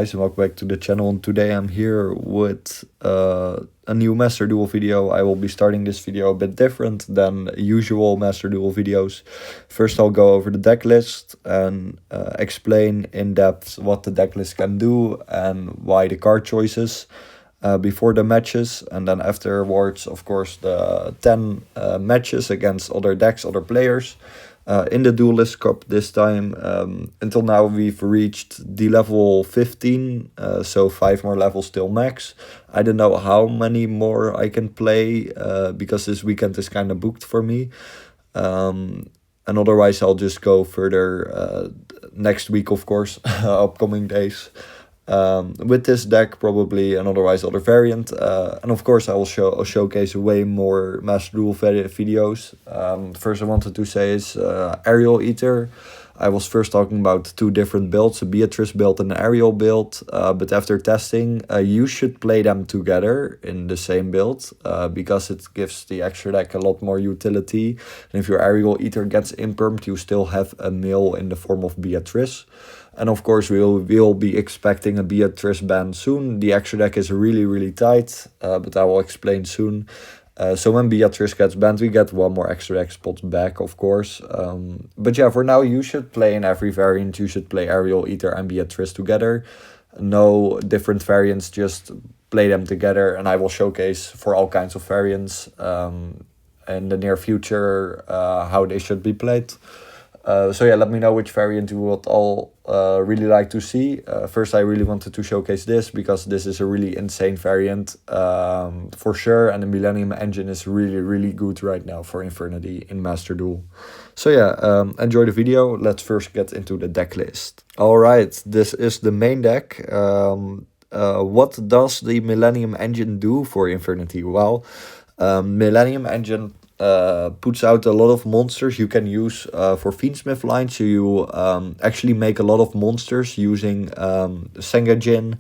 guys, and welcome back to the channel. And today I'm here with a new Master Duel video. I will be starting this video a bit different than usual Master Duel videos. First I'll go over the deck list and explain in depth what the deck list can do and why the card choices before the matches. And then afterwards, of course, the 10 matches against other decks, other players. In the Duelist Cup this time. Until now we've reached the level 15, so 5 more levels till max. I don't know how many more I can play, because this weekend is kind of booked for me. And otherwise I'll just go further next week, of course, upcoming days. With this deck probably, and otherwise other variant, and of course I will showcase way more Master Duel videos. First I wanted to say is Aerial Eater. I was first talking about 2 different builds, a Beatrice build and an Aerial build, but after testing you should play them together in the same build, because it gives the extra deck a lot more utility. And if your Aerial Eater gets impermed, you still have a mill in the form of Beatrice. And of course we'll be expecting a Beatrice ban soon. The extra deck is really tight, but I will explain soon. So when Beatrice gets banned, we get 1 more extra deck spot back, of course. But yeah, for now you should play in every variant. You should play Aerial Eater and Beatrice together. No different variants, just play them together. And I will showcase for all kinds of variants in the near future how they should be played. So yeah, let me know which variant you would all really like to see. First I really wanted to showcase this because this is a really insane variant for sure, and the Millennium engine is really good right now for Infernity in Master Duel. So yeah, enjoy the video. Let's first get into the deck list. Alright, this is the main deck. What does the Millennium engine do for Infernity? Well, Millennium engine puts out a lot of monsters you can use for Fiendsmith line. So you actually make a lot of monsters using Sengajin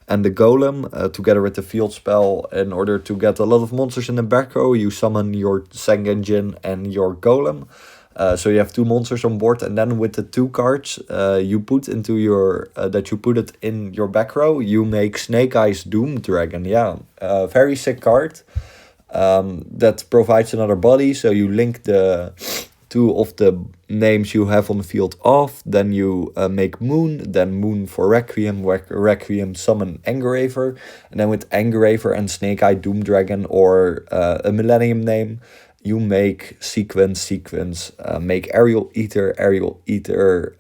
and the Golem together with the field spell. In order to get a lot of monsters in the back row, you summon your Sengajin and your Golem. So you have 2 monsters on board, and then with the 2 cards you put into your that you put it in your back row, you make Snake Eyes Doom Dragon. Yeah, very sick card. That provides another body, so you link the 2 of the names you have on the field off, then you make Moon, then Moon for Requiem, Requiem summon Engraver, and then with Engraver and Snake Eye Doom Dragon or a Millennium name, you make Sequence, make Aerial Eater,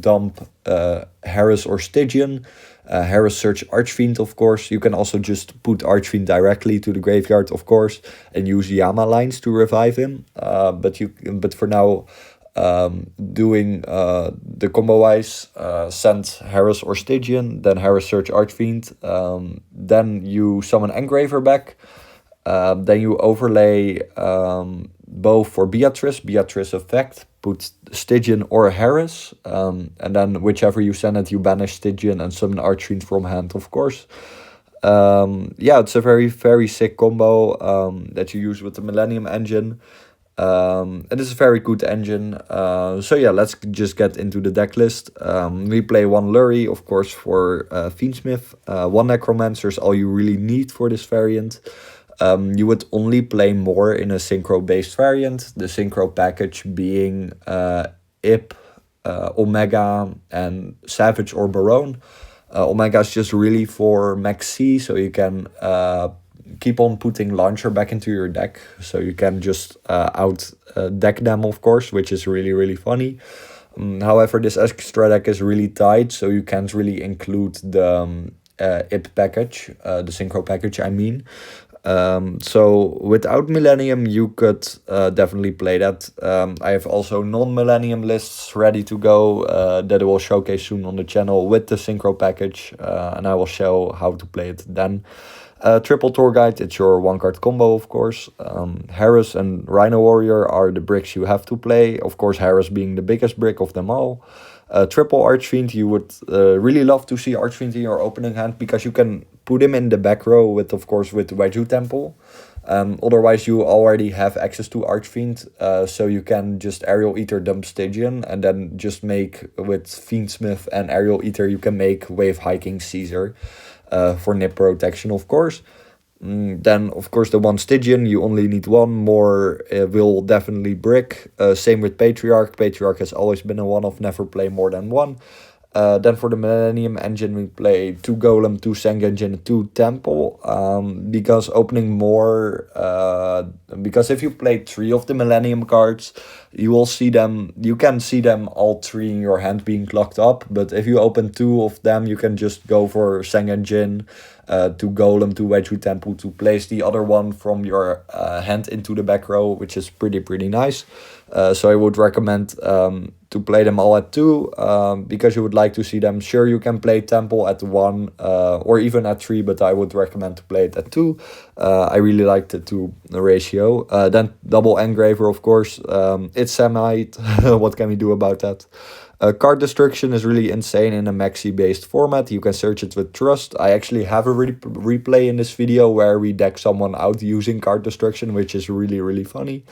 dump Harris or Stygian. Harris search Archfiend, of course. You can also just put Archfiend directly to the graveyard, of course, and use Yama lines to revive him. But for now, doing the combo wise, send Harris or Stygian, then Harris search Archfiend, then you summon Engraver back, then you overlay both for Beatrice effect, put Stygian or Harris, and then whichever you send it, you banish Stygian and summon Archfiend from hand, of course. Yeah, it's a very sick combo that you use with the Millennium engine. And it's a very good engine. So yeah, let's just get into the deck list. We play 1 Lurie, of course, for Fiendsmith. 1 Necromancer is all you really need for this variant. You would only play more in a synchro based variant, the synchro package being Ip, Omega and Savage or Baron. Omega is just really for max C, so you can keep on putting Launcher back into your deck, so you can just out deck them, of course, which is really funny. However, this extra deck is really tight, so you can't really include the Ip package, the synchro package I mean. So without Millennium you could definitely play that. I have also non-Millennium lists ready to go that I will showcase soon on the channel with the synchro package, and I will show how to play it then. Triple Tour Guide, it's your 1 card combo, of course. Harris and Rhino Warrior are the bricks you have to play, of course Harris being the biggest brick of them all. Triple Archfiend, you would really love to see Archfiend in your opening hand, because you can put him in the back row with, of course, with Waiju Temple. Otherwise, you already have access to Archfiend, so you can just Aerial Eater dump Stygian, and then just make with Fiendsmith and Aerial Eater, you can make Wave Hiking Caesar for nip protection, of course. Then, of course, the one Stygian, you only need one more, will definitely brick. Same with Patriarch. Patriarch has always been a one-off, never play more than one. Then for the Millennium engine, we play 2 Golem, 2 Sengengin, and 2 Temple. Because opening more, because if you play 3 of the Millennium cards, you will see them, you can see them all 3 in your hand being clocked up. But if you open 2 of them, you can just go for Sengengin, 2 Golem, 2 Wedge Temple to place the other one from your hand into the back row, which is pretty nice. So I would recommend to play them all at 2, because you would like to see them. Sure, you can play Temple at 1 or even at 3, but I would recommend to play it at 2. I really like the 2 ratio. Then double Engraver, of course. It's Semite. What can we do about that? Card destruction is really insane in a maxi-based format. You can search it with Trust. I actually have a replay in this video where we deck someone out using card destruction, which is really funny.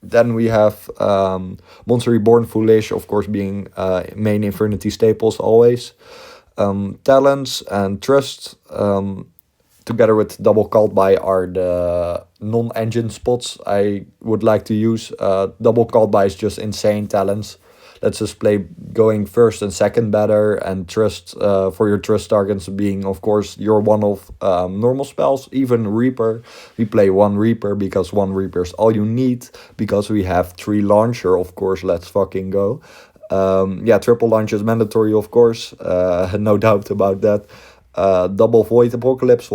Then we have Monster Reborn, Foolish, of course, being main Infernity staples always. Talents and Trust, together with Double Called By, are the non-engine spots I would like to use. Double Called By is just insane talents. Let's just play going first and second better, and Trust for your Trust targets being, of course, your one-off normal spells. Even Reaper, we play 1 Reaper because 1 Reaper is all you need, because we have 3 Launcher, of course. Let's fucking go. Yeah, triple launch is mandatory, of course, no doubt about that. Double Void Apocalypse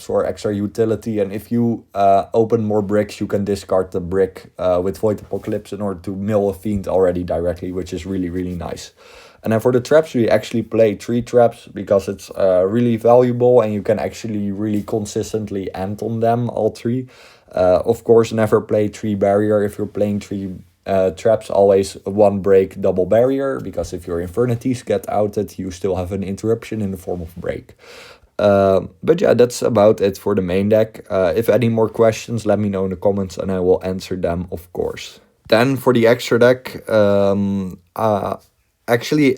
for extra utility, and if you open more bricks, you can discard the brick with Void Apocalypse in order to mill a fiend already directly, which is really nice. And then for the traps, we actually play 3 traps because it's really valuable, and you can actually really consistently end on them, all 3. Of course, never play 3 barrier if you're playing 3 traps. Always 1 break, double barrier, because if your Infernities get outed, you still have an interruption in the form of break. But yeah, that's about it for the main deck. If any more questions, let me know in the comments and I will answer them, of course. Then for the extra deck, actually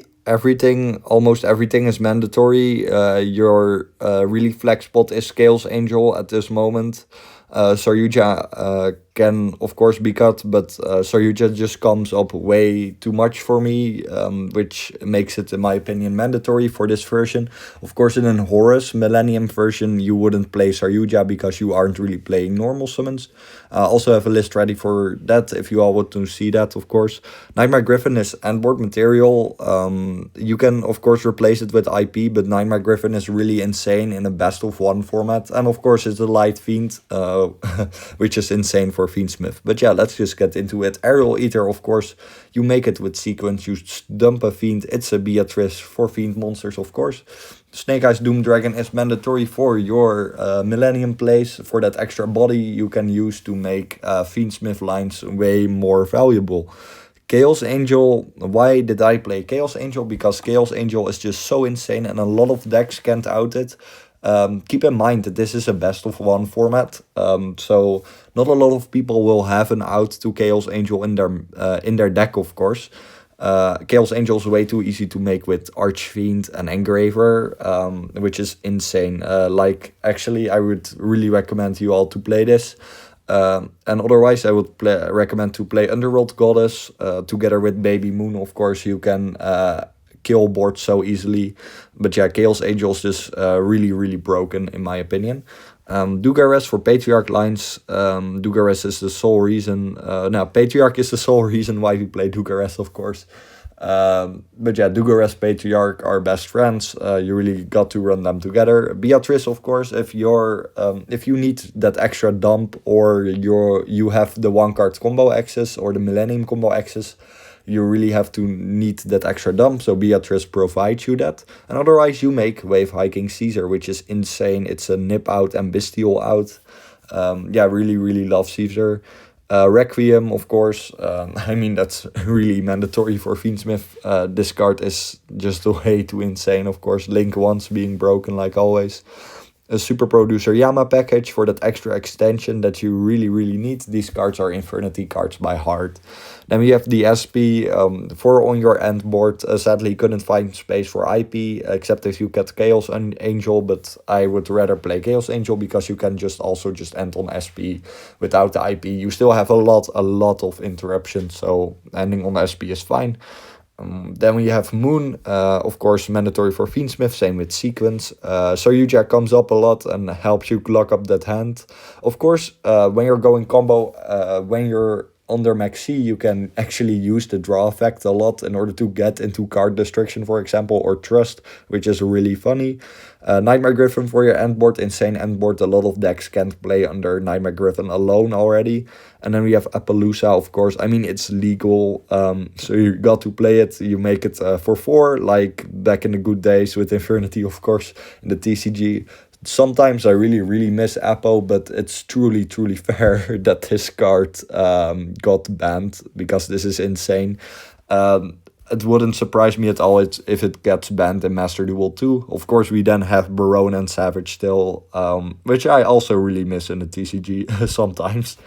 almost everything is mandatory. Your really flex spot is Chaos Angel at this moment. Saryuja can of course be cut, but Saryuja just comes up way too much for me, which makes it, in my opinion, mandatory for this version. Of course, in an Horus Millennium version, you wouldn't play Saryuja because you aren't really playing normal summons. Also have a list ready for that if you all want to see that, of course. Nightmare Griffin is endboard material. You can, of course, replace it with IP, but Nightmare Griffin is really insane in a best of 1 format. And of course, it's a light fiend, which is insane for Fiendsmith. But yeah, let's just get into it. Aerial Eater, of course, you make it with sequence. You dump a fiend. It's a Beatrice for fiend monsters, of course. Snake Eyes Doom Dragon is mandatory for your Millennium plays. For that extra body you can use to make Fiendsmith lines way more valuable. Chaos Angel, why did I play Chaos Angel? Because Chaos Angel is just so insane and a lot of decks can't out it. Keep in mind that this is a best of 1 format, so not a lot of people will have an out to Chaos Angel in their deck, of course. Chaos Angel is way too easy to make with Archfiend and Engraver, which is insane. Like, actually, I would really recommend you all to play this. And otherwise, I would recommend to play Underworld Goddess together with Baby Moon. Of course, you can kill board so easily. But yeah, Chaos Angel is just really broken, in my opinion. Dugares for Patriarch lines. Dugares is the sole reason. Patriarch is the sole reason why we play Dugares, of course. But yeah, Dugares, Patriarch are best friends. You really got to run them together. Beatrice, of course, if you need that extra dump, or you have the 1-card combo access or the Millennium combo access, you really have to need that extra dump, so Beatrice provides you that. And otherwise you make Wave Hiking Caesar, which is insane. It's a nip out and bestial out. Yeah, really love Caesar. Requiem, of course. I mean, that's really mandatory for Fiendsmith. This card is just way too insane, of course. Link once being broken, like always. a Super Producer Yama package for that extra extension that you really need. These cards are Infernity cards by heart. Then we have the SP for on your end board. Sadly, couldn't find space for IP, except if you get Chaos Angel, but I would rather play Chaos Angel because you can just also just end on SP without the IP. You still have a lot of interruptions, so ending on SP is fine. Then we have Moon, of course, mandatory for Fiendsmith, same with Sequence. So Yuja comes up a lot and helps you lock up that hand. Of course, when you're going combo, when you're under max C, you can actually use the draw effect a lot in order to get into card destruction, for example, or trust, which is really funny. Nightmare Griffin for your end board, insane end board. A lot of decks can't play under Nightmare Griffin alone already. And then we have Appaloosa, of course. I mean, it's legal, so you got to play it. You make it for 4, like back in the good days with Infernity, of course, in the TCG. Sometimes I really miss Apple, but it's truly fair that this card got banned, because this is insane. It wouldn't surprise me at all if it gets banned in Master Duel 2. Of course, we then have Baron and Savage still, which I also really miss in the TCG sometimes.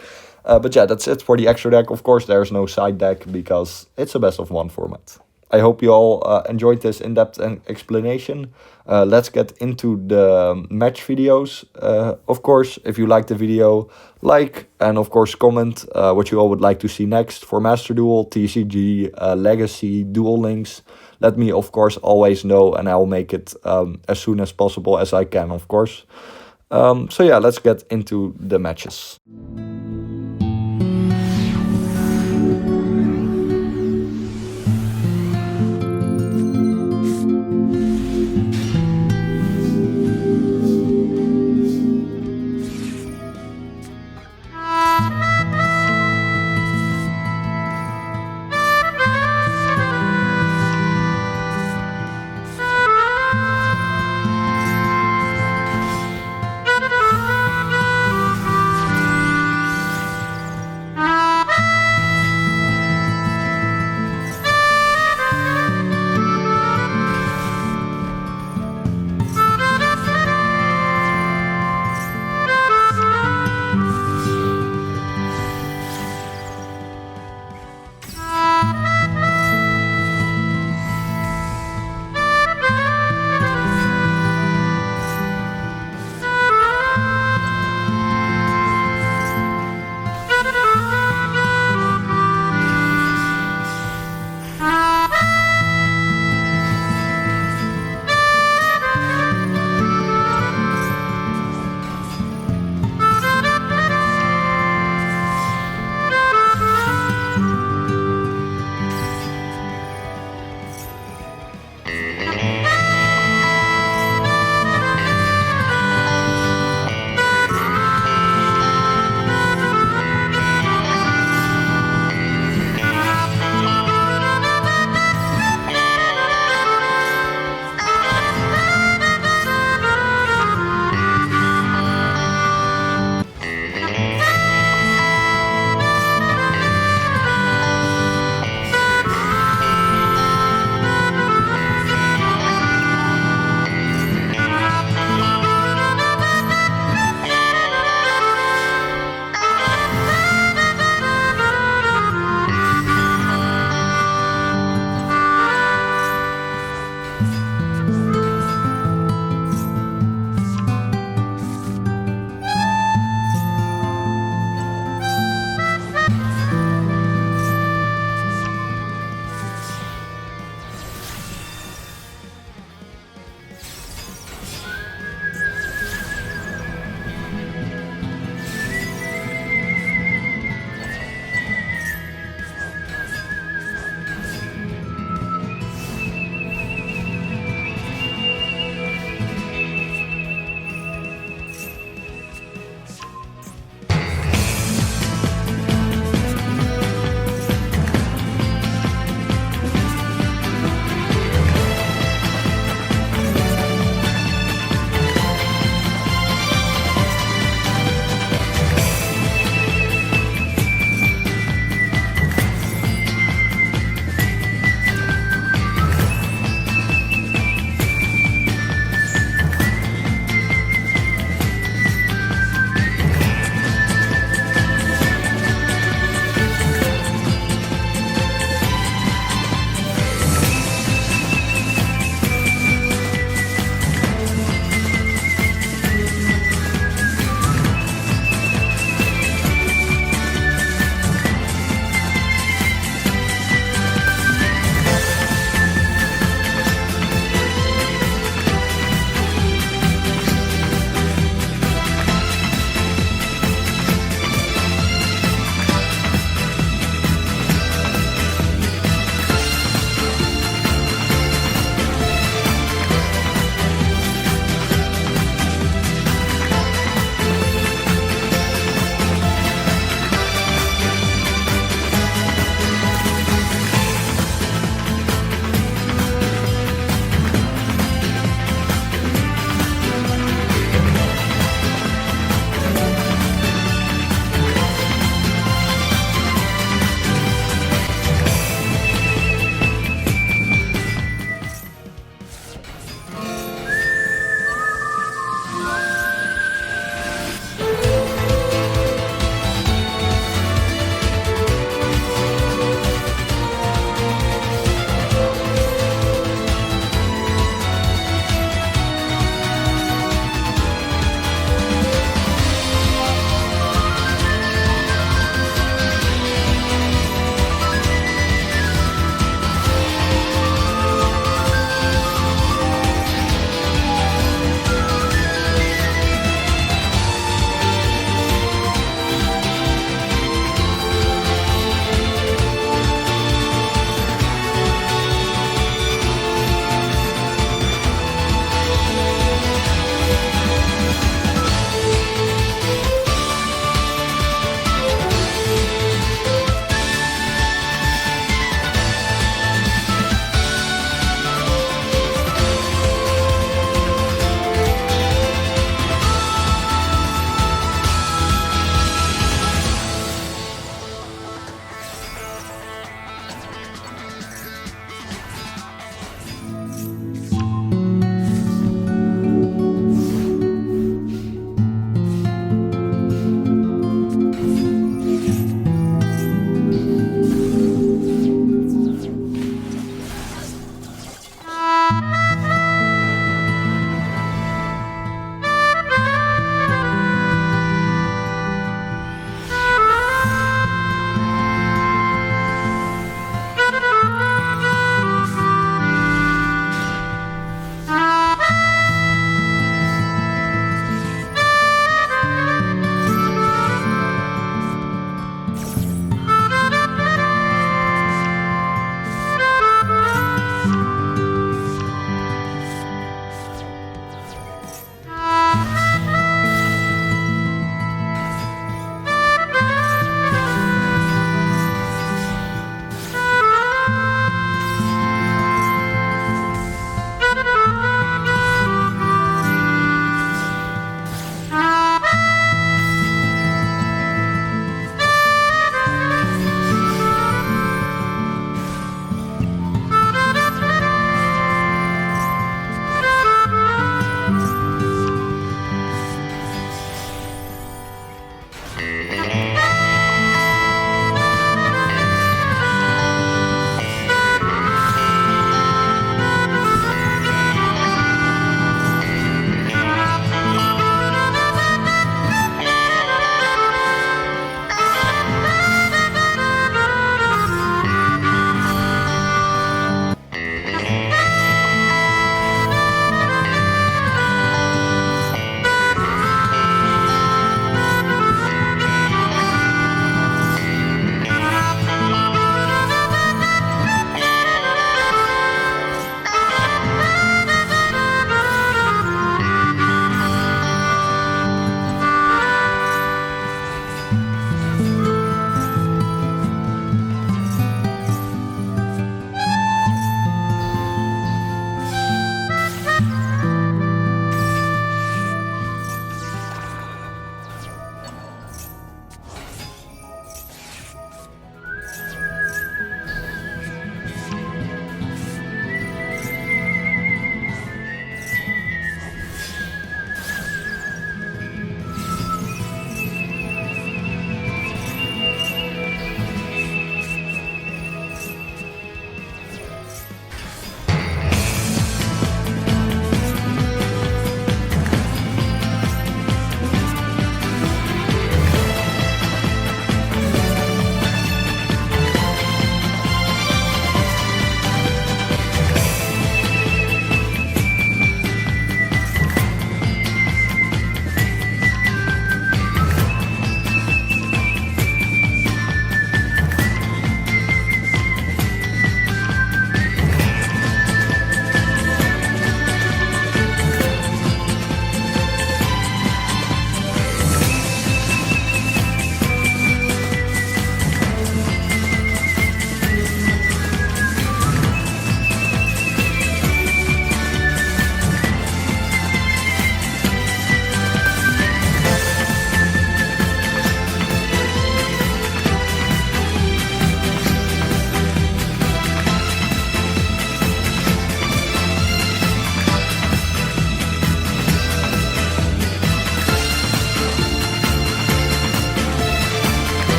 But yeah, that's it for the extra deck. Of course, there's no side deck because it's a best of 1 format. I hope you all enjoyed this in-depth explanation. Let's get into the match videos. Of course, if you liked the video, like, and of course comment what you all would like to see next for Master Duel, TCG, Legacy, Duel Links. Let me, of course, always know, and I'll make it as soon as possible as I can, of course. So yeah, let's get into the matches.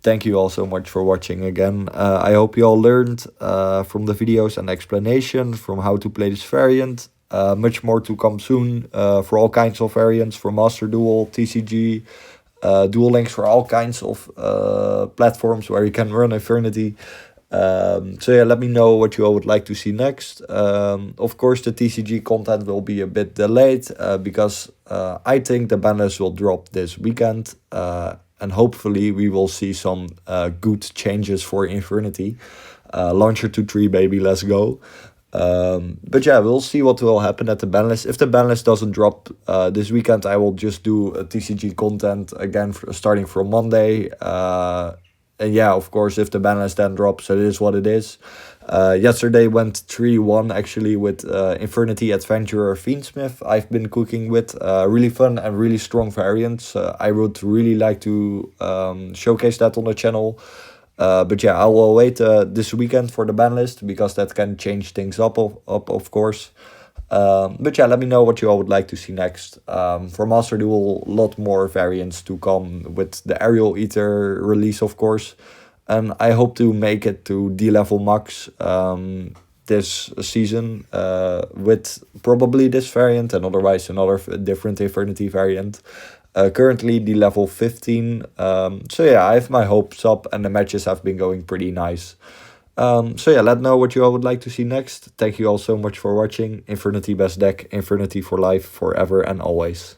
thank you all so much for watching again. I hope you all learned from the videos and explanation from how to play this variant. Much more to come soon for all kinds of variants, for Master Duel, TCG, Duel Links, for all kinds of platforms where you can run Infernity. So yeah, let me know what you all would like to see next. Of course, the TCG content will be a bit delayed because I think the ban list will drop this weekend. And hopefully we will see some good changes for Infernity. Launcher to 3, baby, let's go. But yeah, we'll see what will happen at the ban list. If the ban list doesn't drop this weekend, I will just do a TCG content again starting from Monday. And yeah, of course, if the ban list then drops, it is what it is. Yesterday went 3-1 actually with Infernity Adventurer Fiendsmith I've been cooking with. Really fun and really strong variants. I would really like to showcase that on the channel. But yeah, I will wait this weekend for the ban list because that can change things up of course. But yeah, let me know what you all would like to see next. For Master Duel, a lot more variants to come with the Aerial Eater release, of course. And I hope to make it to D-level max this season with probably this variant and otherwise another different Infernity variant. Currently D-level 15. So yeah, I have my hopes up and the matches have been going pretty nice. So yeah, let me know what you all would like to see next. Thank you all so much for watching. Infernity best deck, Infernity for life, forever and always.